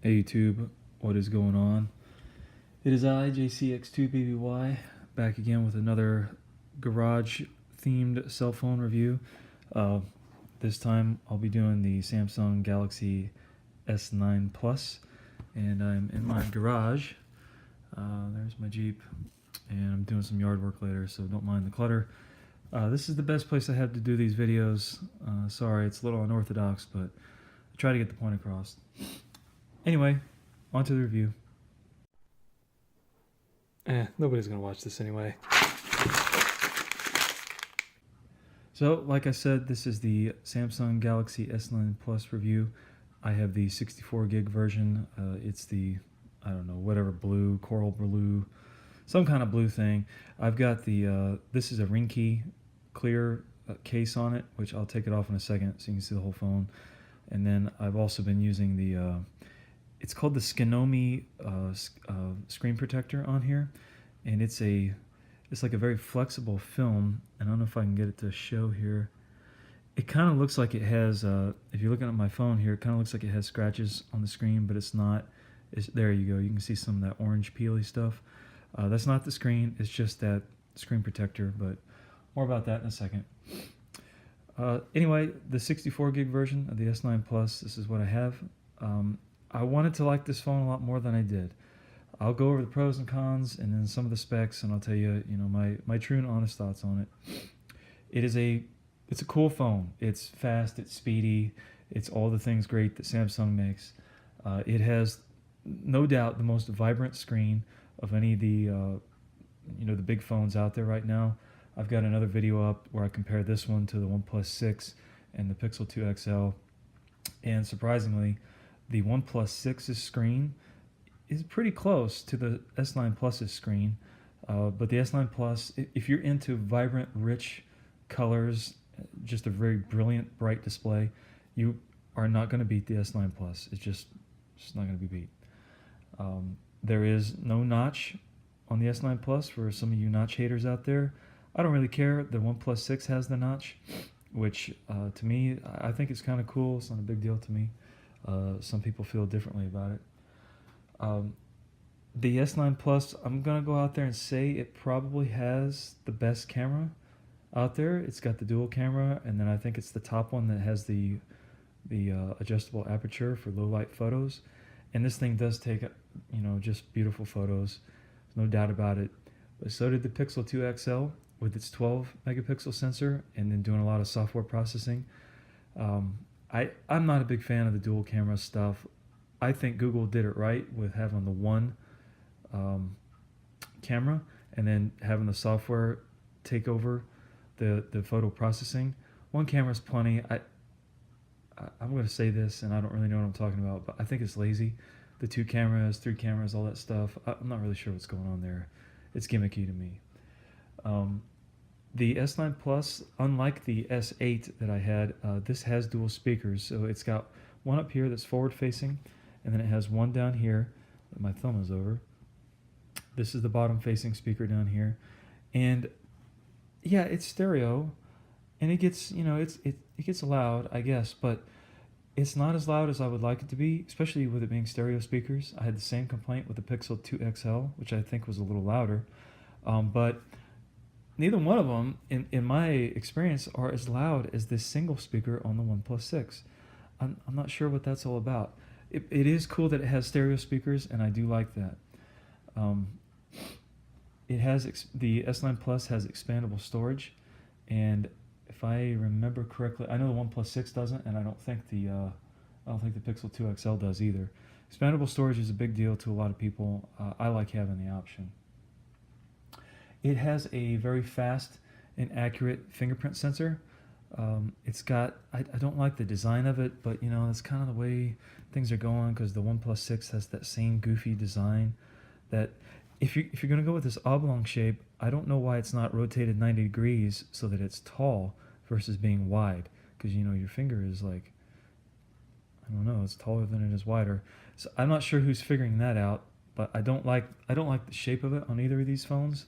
Hey YouTube, what is going on? It is I, JCX2BBY, back again with another garage themed cell phone review. This time I'll be doing the Samsung Galaxy S9 Plus, and I'm in my garage. There's my Jeep, and I'm doing some yard work later, so don't mind the clutter. This is the best place I have to do these videos. Sorry, it's a little unorthodox, but I try to get the point across. Anyway, on to the review. Nobody's gonna watch this anyway. So, like I said, this is the Samsung Galaxy S9 Plus review. I have the 64 gig version. It's the, I don't know, whatever blue, coral blue, some kind of blue thing. I've got the, this is a ring key clear case on it, which I'll take it off in a second so you can see the whole phone. And then I've also been using the, it's called the Skinomi screen protector on here, and it's like a very flexible film. And I don't know if I can get it to show here. It kind of looks like it has, if you're looking at my phone here, it kind of looks like it has scratches on the screen, but it's not. There you go. You can see some of that orange peely stuff. That's not the screen. It's just that screen protector, but more about that in a second. Anyway, the 64 gig version of the S9 Plus, this is what I have. I wanted to like this phone a lot more than I did. I'll go over the pros and cons and then some of the specs, and I'll tell you, my true and honest thoughts on it. It's a cool phone. It's fast, it's speedy, it's all the things great that Samsung makes. It has no doubt the most vibrant screen of any of the the big phones out there right now. I've got another video up where I compare this one to the OnePlus 6 and the Pixel 2 XL, and surprisingly, the OnePlus 6's screen is pretty close to the S9 Plus's screen, but the S9 Plus, if you're into vibrant, rich colors, just a very brilliant, bright display, you are not going to beat the S9 Plus. It's just not going to be beat. There is no notch on the S9 Plus for some of you notch haters out there. I don't really care. The OnePlus 6 has the notch, which to me, I think it's kind of cool. It's not a big deal to me. Some people feel differently about it. The S9 Plus, I'm going to go out there and say it probably has the best camera out there. It's got the dual camera, and then I think it's the top one that has the adjustable aperture for low light photos. And this thing does take, just beautiful photos. There's no doubt about it. But so did the Pixel 2 XL with its 12 megapixel sensor and then doing a lot of software processing. I'm not a big fan of the dual camera stuff. I think Google did it right with having the one camera and then having the software take over the photo processing. One camera is plenty. I'm going to say this, and I don't really know what I'm talking about, but I think it's lazy. The 2 cameras, 3 cameras, all that stuff. I'm not really sure what's going on there. It's gimmicky to me. The S9 Plus, unlike the S8 that I had, this has dual speakers. So it's got one up here that's forward facing, and then it has one down here that my thumb is over. This is the bottom facing speaker down here. And yeah, it's stereo, and it gets, it gets loud, I guess, but it's not as loud as I would like it to be, especially with it being stereo speakers. I had the same complaint with the Pixel 2 XL, which I think was a little louder. But neither one of them, in my experience, are as loud as this single speaker on the OnePlus 6. I'm not sure what that's all about. It is cool that it has stereo speakers, and I do like that. It has the S9 Plus has expandable storage, and if I remember correctly, I know the OnePlus 6 doesn't, and I don't think the Pixel 2 XL does either. Expandable storage is a big deal to a lot of people. I like having the option. It has a very fast and accurate fingerprint sensor. It's got, I don't like the design of it, but that's kind of the way things are going, because the OnePlus 6 has that same goofy design that if you're going to go with this oblong shape, I don't know why it's not rotated 90 degrees so that it's tall versus being wide, because your finger is like, I don't know, it's taller than it is wider. So I'm not sure who's figuring that out, but I don't like the shape of it on either of these phones.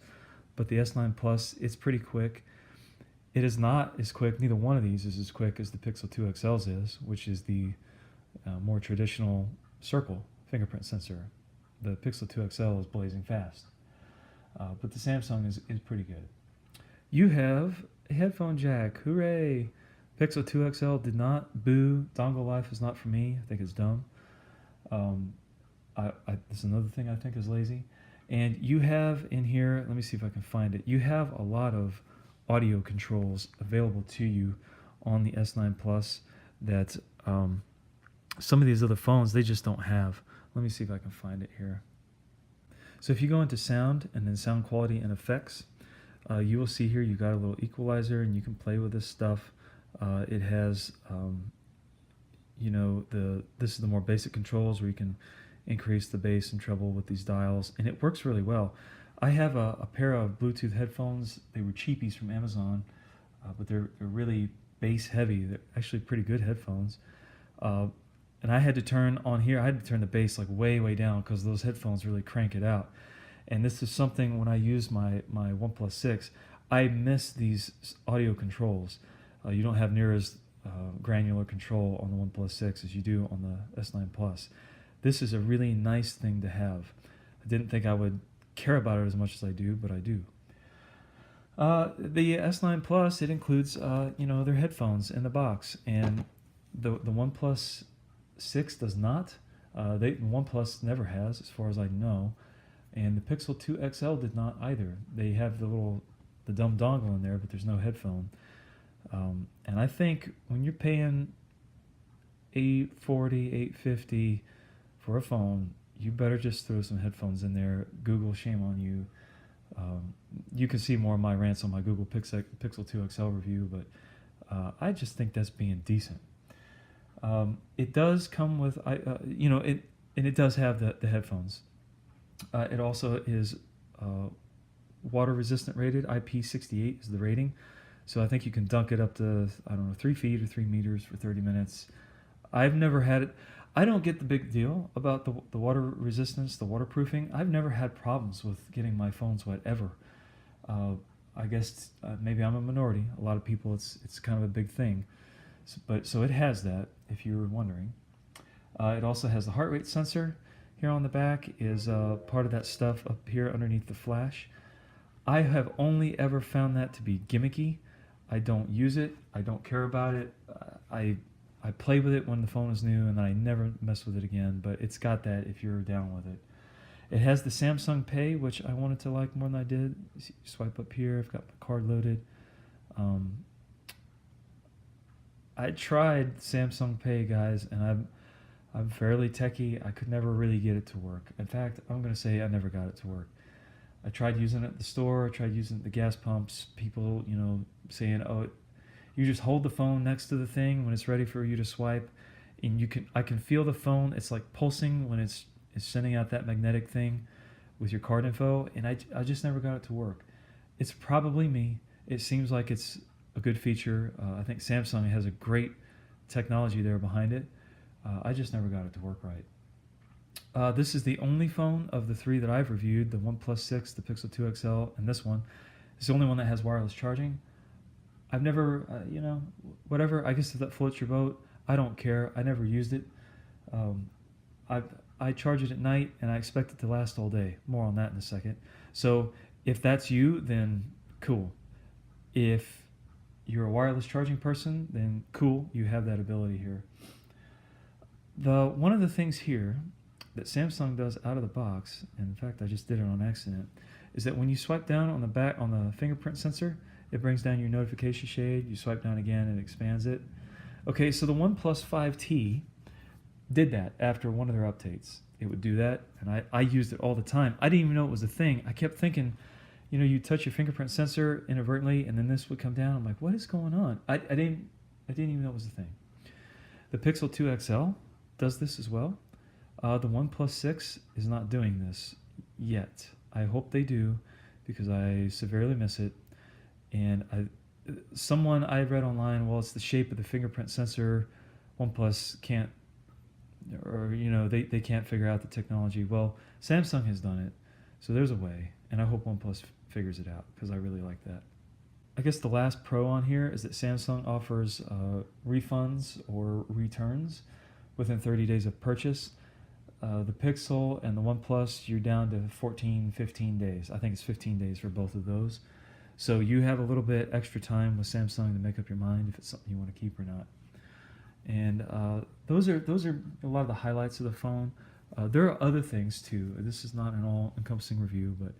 But the S9 Plus, it's pretty quick. It is not as quick, neither one of these is as quick as the Pixel 2 XL's is, which is the more traditional circle fingerprint sensor. The Pixel 2 XL is blazing fast, but the Samsung is pretty good. You have a headphone jack. Hooray! Pixel 2 XL did not. Boo. Dongle life is not for me. I think it's dumb. This is another thing I think is lazy. And you have in here, let me see if I can find it. You have a lot of audio controls available to you on the S9 Plus that some of these other phones, they just don't have. Let me see if I can find it here. So if you go into sound and then sound quality and effects, you will see here you got a little equalizer and you can play with this stuff. It has, this is the more basic controls where you can increase the bass and treble with these dials, and it works really well. I have a pair of Bluetooth headphones. They were cheapies from Amazon, but they're really bass heavy. They're actually pretty good headphones. And I had to turn on here, I had to turn the bass like way down because those headphones really crank it out. And this is something when I use my OnePlus 6, I miss these audio controls. You don't have near as granular control on the OnePlus 6 as you do on the S9 Plus. This is a really nice thing to have. I didn't think I would care about it as much as I do, but I do. The S9 Plus, it includes their headphones in the box, and the OnePlus 6 does not. OnePlus never has, as far as I know, and the Pixel 2 XL did not either. They have the dumb dongle in there, but there's no headphone. And I think when you're paying $840, $850 for a phone, you better just throw some headphones in there. Google, shame on you. You can see more of my rants on my Google Pixel 2 XL review, but I just think that's being decent. It does come with, it does have the headphones. It also is water resistant rated. IP68 is the rating. So I think you can dunk it up to, 3 feet or 3 meters for 30 minutes. I've never had it. I don't get the big deal about the water resistance, the waterproofing. I've never had problems with getting my phones wet ever. I guess maybe I'm a minority. A lot of people, it's kind of a big thing. So it has that, if you were wondering. It also has the heart rate sensor. Here on the back is part of that stuff up here underneath the flash. I have only ever found that to be gimmicky. I don't use it. I don't care about it. I play with it when the phone is new, and then I never mess with it again, but it's got that if you're down with it. It has the Samsung Pay, which I wanted to like more than I did. You swipe up here. I've got my card loaded. I tried Samsung Pay, guys, and I'm fairly techie. I could never really get it to work. In fact, I'm going to say I never got it to work. I tried using it at the store. I tried using it at the gas pumps. People, saying, "Oh, you just hold the phone next to the thing when it's ready for you to swipe, and I can feel the phone. It's like pulsing when it's sending out that magnetic thing with your card info." And I just never got it to work. It's probably me. It seems like it's a good feature. I think Samsung has a great technology there behind it. I just never got it to work right. This is the only phone of the three that I've reviewed, the OnePlus 6, the Pixel 2 XL, and this one. It's the only one that has wireless charging. I've never, whatever, I guess if that floats your boat, I don't care. I never used it. I charge it at night, and I expect it to last all day. More on that in a second. So if that's you, then cool. If you're a wireless charging person, then cool, you have that ability here. One of the things here that Samsung does out of the box, and in fact I just did it on accident, is that when you swipe down on the fingerprint sensor, it brings down your notification shade. You swipe down again, and it expands it. Okay, so the OnePlus 5T did that after one of their updates. It would do that, and I used it all the time. I didn't even know it was a thing. I kept thinking, you touch your fingerprint sensor inadvertently, and then this would come down. I'm like, what is going on? I didn't even know it was a thing. The Pixel 2 XL does this as well. The OnePlus 6 is not doing this yet. I hope they do, because I severely miss it. And someone I read online, well, it's the shape of the fingerprint sensor. OnePlus can't, or they can't figure out the technology. Well, Samsung has done it, so there's a way, and I hope OnePlus figures it out, because I really like that. I guess the last pro on here is that Samsung offers refunds or returns within 30 days of purchase. The Pixel and the OnePlus, you're down to 14, 15 days. I think it's 15 days for both of those. So you have a little bit extra time with Samsung to make up your mind if it's something you want to keep or not. And those are a lot of the highlights of the phone. There are other things too. This is not an all-encompassing review, but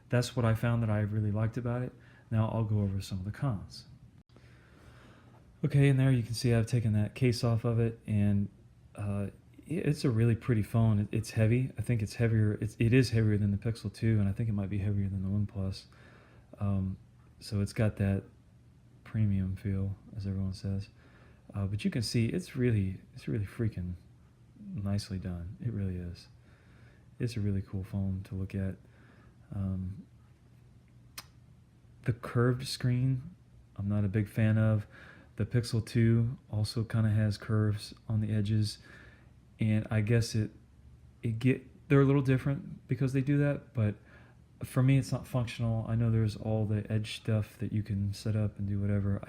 that's what I found that I really liked about it. Now I'll go over some of the cons. Okay, and there you can see I've taken that case off of it, and it's a really pretty phone. It's heavy. I think it's heavier. It is heavier than the Pixel 2, and I think it might be heavier than the OnePlus. So it's got that premium feel, as everyone says. But you can see it's really freaking nicely done. It really is. It's a really cool phone to look at. The curved screen, I'm not a big fan of. The Pixel 2 also kind of has curves on the edges, and I guess they're a little different because they do that, but for me it's not functional. I know there's all the edge stuff that you can set up and do whatever.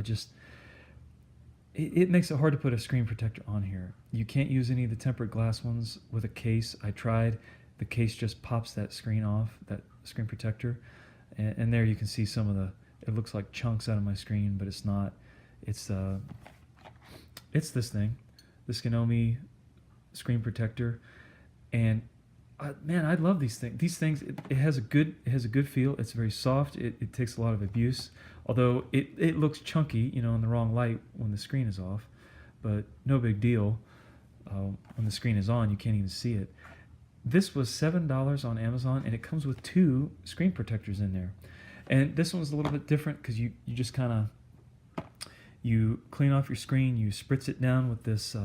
It makes it hard to put a screen protector on here. You can't use any of the tempered glass ones with a case. I tried. The case just pops that screen off, that screen protector, and there you can see some of it looks like chunks out of my screen, but it's not. It's this thing, the Skinomichi screen protector, and man, I love these things. These things, it has a good feel. It's very soft. It takes a lot of abuse, although it looks chunky, in the wrong light when the screen is off, but no big deal. When the screen is on, you can't even see it. This was $7 on Amazon, and it comes with 2 screen protectors in there. And this one's a little bit different because you just kind of you clean off your screen, you spritz it down with this.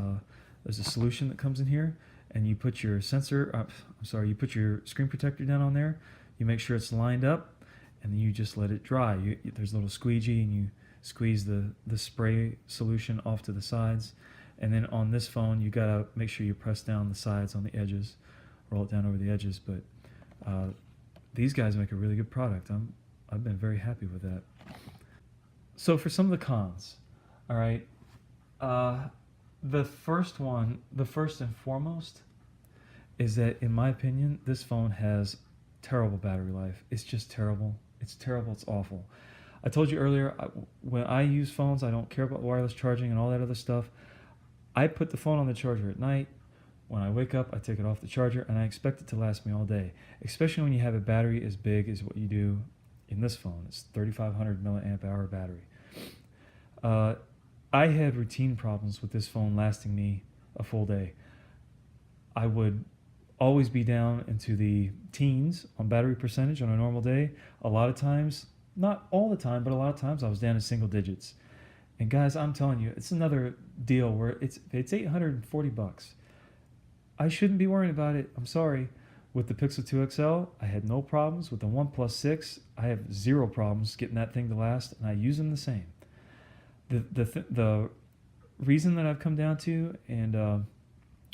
There's a solution that comes in here, and you put your you put your screen protector down on there. You make sure it's lined up, and then you just let it dry. There's a little squeegee, and you squeeze the spray solution off to the sides. And then on this phone, you gotta make sure you press down the sides on the edges, roll it down over the edges. But these guys make a really good product. I've been very happy with that. So for some of the cons, all right. The first and foremost, is that in my opinion, this phone has terrible battery life. It's just terrible. It's terrible. It's awful. I told you earlier, when I use phones, I don't care about wireless charging and all that other stuff. I put the phone on the charger at night. When I wake up, I take it off the charger, and I expect it to last me all day, especially when you have a battery as big as what you do in this phone. It's 3,500 milliamp hour battery. I had routine problems with this phone lasting me a full day. I would always be down into the teens on battery percentage on a normal day. A lot of times, not all the time, but a lot of times I was down to single digits. And guys, I'm telling you, it's another deal where it's $840. I shouldn't be worrying about it. I'm sorry. With the Pixel 2 XL, I had no problems. With the OnePlus 6, I have 0 problems getting that thing to last, and I use them the same. The reason that I've come down to, and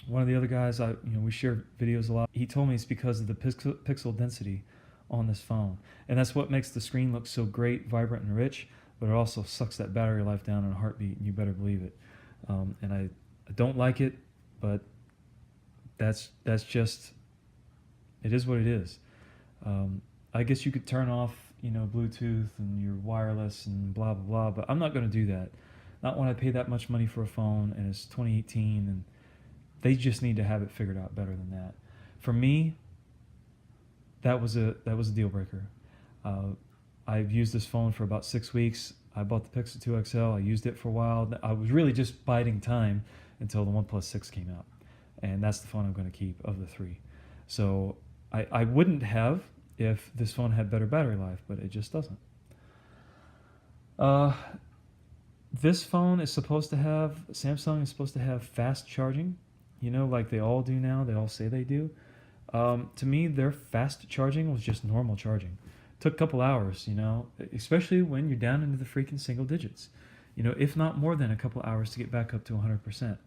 one of the other guys, we share videos a lot. He told me it's because of the pixel density on this phone, and that's what makes the screen look so great, vibrant, and rich. But it also sucks that battery life down in a heartbeat, and you better believe it. And I don't like it, but that's just, it is what it is. I guess you could turn off Bluetooth and your wireless and blah blah blah, but I'm not going to do that. Not when I pay that much money for a phone, and it's 2018, and they just need to have it figured out better than that. For me, that was a deal breaker. I've used this phone for about 6 weeks. I bought the Pixel 2 XL. I used it for a while. I was really just biding time until the OnePlus 6 came out, and that's the phone I'm going to keep of the 3. So I wouldn't have if this phone had better battery life, but it just doesn't. This phone is supposed to have, Samsung is supposed to have fast charging, like they all do now. They all say they do. To me, their fast charging was just normal charging. Took a couple hours, especially when you're down into the freaking single digits, if not more than a couple hours to get back up to 100%.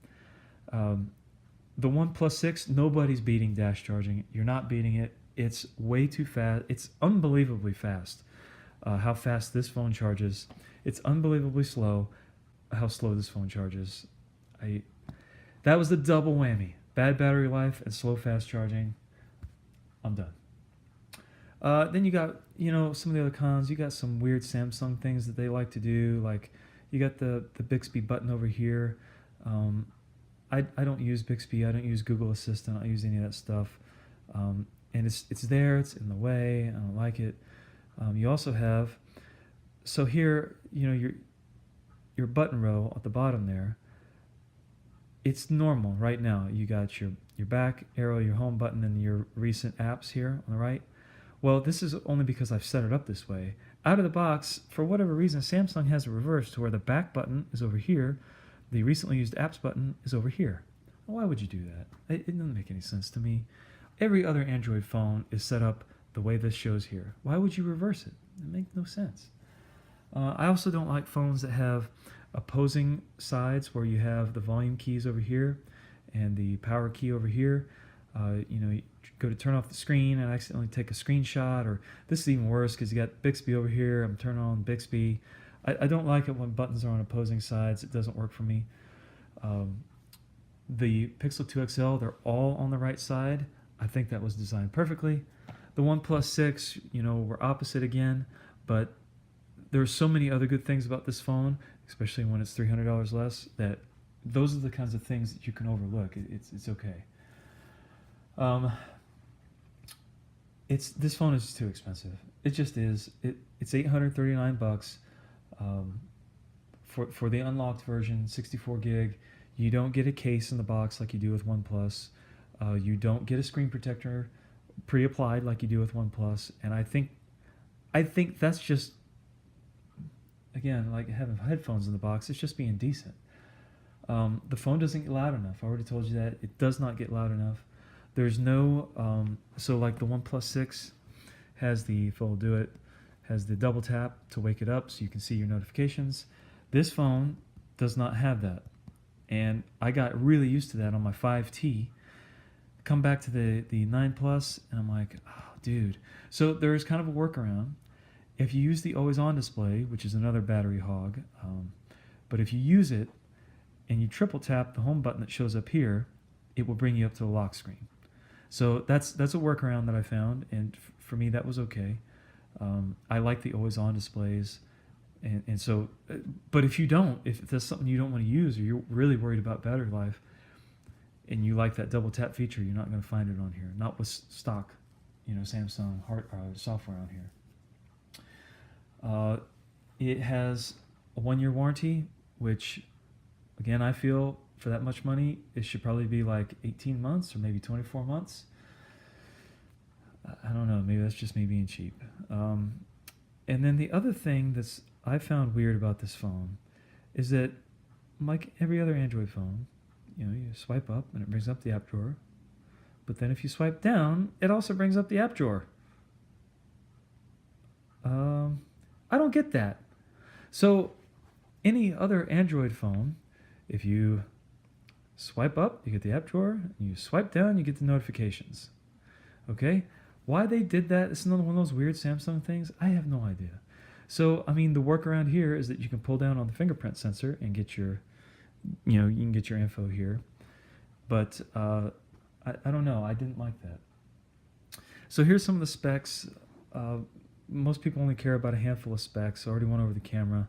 The OnePlus 6, nobody's beating dash charging. You're not beating it. It's way too fast. It's unbelievably fast. How fast this phone charges. It's unbelievably slow how slow this phone charges. That was the double whammy. bad battery life and slow fast charging, I'm done. Then you got, some of the other cons. You got some weird Samsung things that they like to do, like you got the Bixby button over here. Um, I don't use Bixby. I don't use Google Assistant. I don't use any of that stuff. And it's there. It's in the way. I don't like it. You also have, so here, your button row at the bottom there. It's normal right now. You got your back arrow, your home button, and your recent apps here on the right. Well, this is only because I've set it up this way. Out of the box, for whatever reason, Samsung has it reversed to where the back button is over here, the recently used apps button is over here. Why would you do that? It doesn't make any sense to me. Every other Android phone is set up the way this shows here. Why would you reverse it? It makes no sense. I also don't like phones that have opposing sides where you have the volume keys over here and the power key over here. You go to turn off the screen and accidentally take a screenshot, or this is even worse because you got Bixby over here. I'm turning on Bixby. I don't like it when buttons are on opposing sides. It doesn't work for me. The Pixel 2 XL, they're all on the right side. I think that was designed perfectly. The OnePlus 6, we're opposite again, but there's so many other good things about this phone, especially when it's $300 less, that those are the kinds of things that you can overlook. It's okay. This phone is just too expensive. It just is. It's $839 for the unlocked version, 64 gig. You don't get a case in the box like you do with OnePlus. You don't get a screen protector pre-applied like you do with OnePlus. And I think that's just, again, like having headphones in the box. It's just being decent. The phone doesn't get loud enough. I already told you that. It does not get loud enough. There's no, so like the OnePlus 6 has the double tap to wake it up so you can see your notifications. This phone does not have that. And I got really used to that on my 5T. Come back to the 9 Plus, and I'm like, oh, dude. So there's kind of a workaround. If you use the always-on display, which is another battery hog, but if you use it and you triple tap the home button that shows up here, it will bring you up to the lock screen. So that's a workaround that I found, and for me that was okay. I like the always-on displays, and so, but if that's something you don't want to use, or you're really worried about battery life, and you like that double tap feature, you're not going to find it on here. Not with stock, Samsung software on here. It has a 1-year warranty, which, again, I feel for that much money, it should probably be like 18 months or maybe 24 months. I don't know. Maybe that's just me being cheap. And then the other thing that's I found weird about this phone is that, like every other Android phone, you swipe up and it brings up the app drawer. But then if you swipe down, it also brings up the app drawer. I don't get that. So any other Android phone, if you swipe up, you get the app drawer. You swipe down, you get the notifications. Okay? Why they did that, this is another one of those weird Samsung things, I have no idea. So, the workaround here is that you can pull down on the fingerprint sensor and get your, you can get your info here. But I don't know, I didn't like that. So here's some of the specs. Most people only care about a handful of specs. I already went over the camera.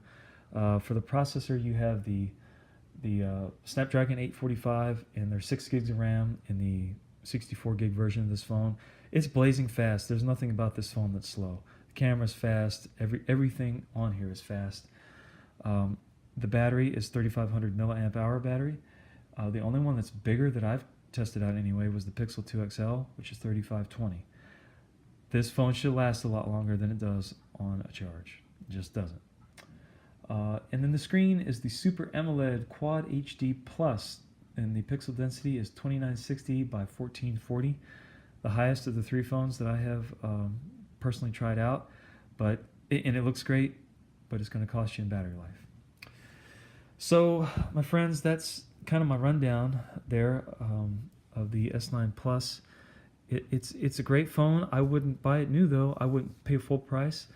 For the processor, you have the Snapdragon 845, and there's 6 gigs of RAM in the 64 gig version of this phone. It's blazing fast. There's nothing about this phone that's slow. The camera's fast. Everything on here is fast. The battery is 3,500 milliamp hour battery. The only one that's bigger that I've tested out anyway was the Pixel 2 XL, which is 3,520. This phone should last a lot longer than it does on a charge. It just doesn't. And then the screen is the Super AMOLED Quad HD Plus, and the pixel density is 2960 by 1440. The highest of the 3 phones that I have personally tried out, and it looks great, but it's going to cost you in battery life. So, my friends, that's kind of my rundown there of the S9 Plus. It's a great phone. I wouldn't buy it new though. I wouldn't pay full price.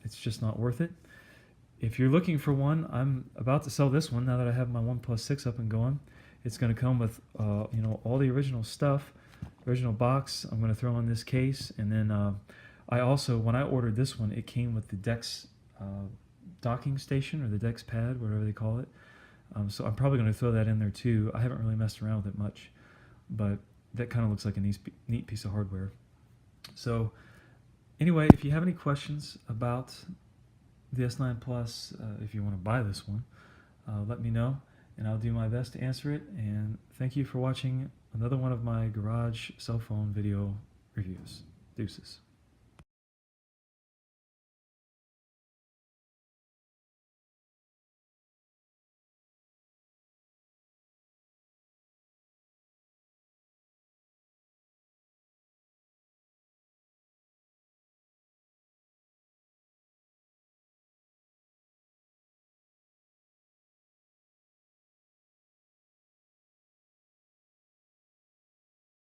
It's just not worth it. If you're looking for one, I'm about to sell this one now that I have my OnePlus 6 up and going. It's going to come with all the original stuff, original box. I'm going to throw in this case, and then I also, when I ordered this one, it came with the Dex docking station, or the Dex pad, whatever they call it. So I'm probably going to throw that in there too. I haven't really messed around with it much, but that kind of looks like a neat piece of hardware. So anyway, if you have any questions about the S9 Plus, if you want to buy this one, let me know, and I'll do my best to answer it. And thank you for watching another one of my garage cell phone video reviews. Deuces.